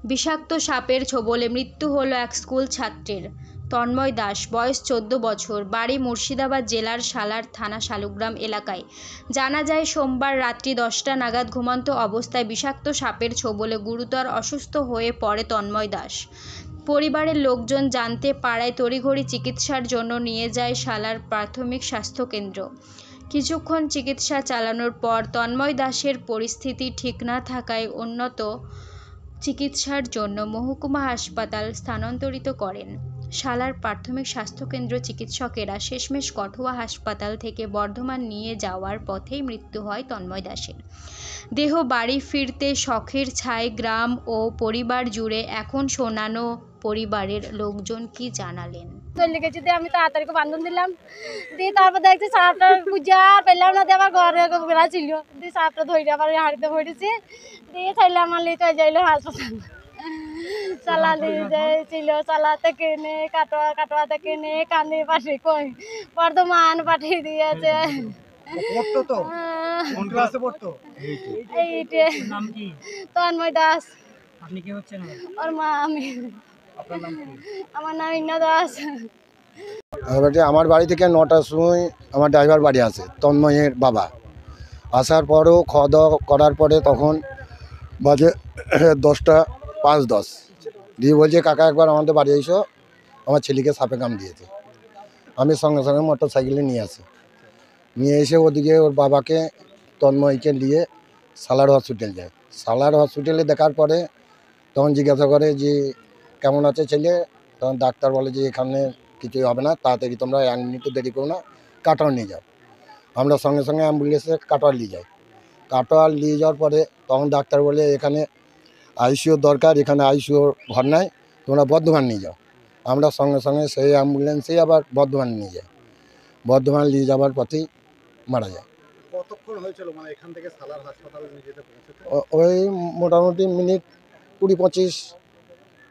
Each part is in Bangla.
বিষাক্ত সাপের ছোবলে মৃত্যু হলো এক স্কুল ছাত্রের। তন্ময় দাস, বয়স 14 বছর, বাড়ি মুর্শিদাবাদ জেলার সালার থানা শালুগ্রাম এলাকায়। জানা যায়, সোমবার রাত্রি 10টা নাগাদ ঘুমন্ত অবস্থায় বিষাক্ত সাপের ছোবলে গুরুতর অসুস্থ হয়ে পড়ে তন্ময় দাস। পরিবারের লোকজন জানতে পারায় তড়িঘড়ি চিকিৎসার জন্য নিয়ে যায় সালার প্রাথমিক স্বাস্থ্যকেন্দ্র। কিছুক্ষণ চিকিৎসা চালানোর পর তন্ময় দাসের পরিস্থিতি ঠিক না থাকায় উন্নত চিকিৎসার জন্য মহকুমা হাসপাতাল স্থানান্তরিত করেন। সালার প্রাথমিক স্বাস্থ্যকেন্দ্র চিকিৎসকেরা শেষমেশ কঠুয়া হাসপাতাল থেকে বর্ধমান নিয়ে যাওয়ার পথেই মৃত্যু হয় তন্ময় দাসের। দেহ বাড়ি ফিরতে শখের ছায় গ্রাম ও পরিবার জুড়ে। এখন শোনানো পরিবারের লোকজন কি জানালেন। চলে গেছি দিয়ে আমি তাড়াতাড়ি বান্ধন দিলাম, দিয়ে তারপর দেখছি সাপটা খুঁজা পেলাম না, দিয়ে আমার ঘরে বেড়া ছিল, দিয়ে সাপটা ধরে আবার হাড়িতে ভরেছি, দিয়ে চাইলাম আমার লিতে যাইলো হাসপাতাল। চালা নিয়ে যাইছিল, চালাতে কিনে কাটোয়া থেকে কিনে কান্দি পাঠিয়ে কই বর্ধমান পাঠিয়ে দিয়েছে। তন্ময় দাস। ওর মা আমি। আমার নাম ইন্না দাস। আমার বাড়ি থেকে 9টার সময় আমার ড্রাইভার বাড়ি আসে, তন্ময়ের বাবা। আসার পরও খাওয়া দাওয়া করার পরে তখন বাজে 10টা 5-10, দিয়ে বলছে কাকা একবার আমাদের বাড়ি এসো, আমার ছেলেকে সাপে কাম দিয়েছে। আমি সঙ্গে সঙ্গে মোটর সাইকেলে নিয়ে আসি, নিয়ে এসে ওদিকে ওর বাবাকে তন্ময়কে নিয়ে সালার হসপিটাল যায়। সালার হসপিটালে দেখার পরে তখন জিজ্ঞাসা করে যে কেমন আছে ছেলে, তখন ডাক্তার বলে যে এখানে কিছুই হবে না, তাড়াতাড়ি তোমরা 1 মিনিটও দেরি করো না, কাটোয়া নিয়ে যাও। আমরা সঙ্গে সঙ্গে অ্যাম্বুলেন্সে কাটোয়া নিয়ে যাই। কাটোয়া নিয়ে যাওয়ার পরে তখন ডাক্তার বলে এখানে আইসিইউর দরকার, এখানে আইসিইউর ঘর নাই, তোমরা বর্ধমান নিয়ে যাও। আমরা সঙ্গে সঙ্গে সেই অ্যাম্বুলেন্সেই আবার বর্ধমান নিয়ে যাই। বর্ধমান নিয়ে যাওয়ার পথেই মারা যায়। কতক্ষণ হয়েছিল মানে এখান থেকে সালার হাসপাতালে নিয়ে যেতে পৌঁছতে? ওই মোটামুটি মিনিট 20-25।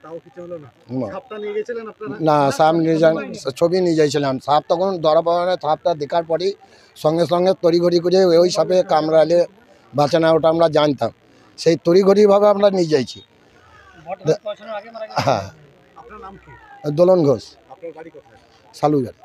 তাও কিছু হলো না? সাপটা নিয়ে গেছিলেন আপনারা? না, সাপ নিয়ে যান, ছবি নিয়ে যাইছিলাম। সাপ তখন ধরা পড়ে না, সাপটা দেখার পরেই সঙ্গে সঙ্গে তড়িঘড়ি করে ওই সাপে কামড়ালে বাঁচে না, ওটা আমরা জানতাম, সেই তড়িঘড়িভাবে আমরা নিয়ে যাইছি। হ্যাঁ, আপনার নাম কি? দোলন ঘোষ, আপনার বাড়ি কোথায়? শালুঘাট।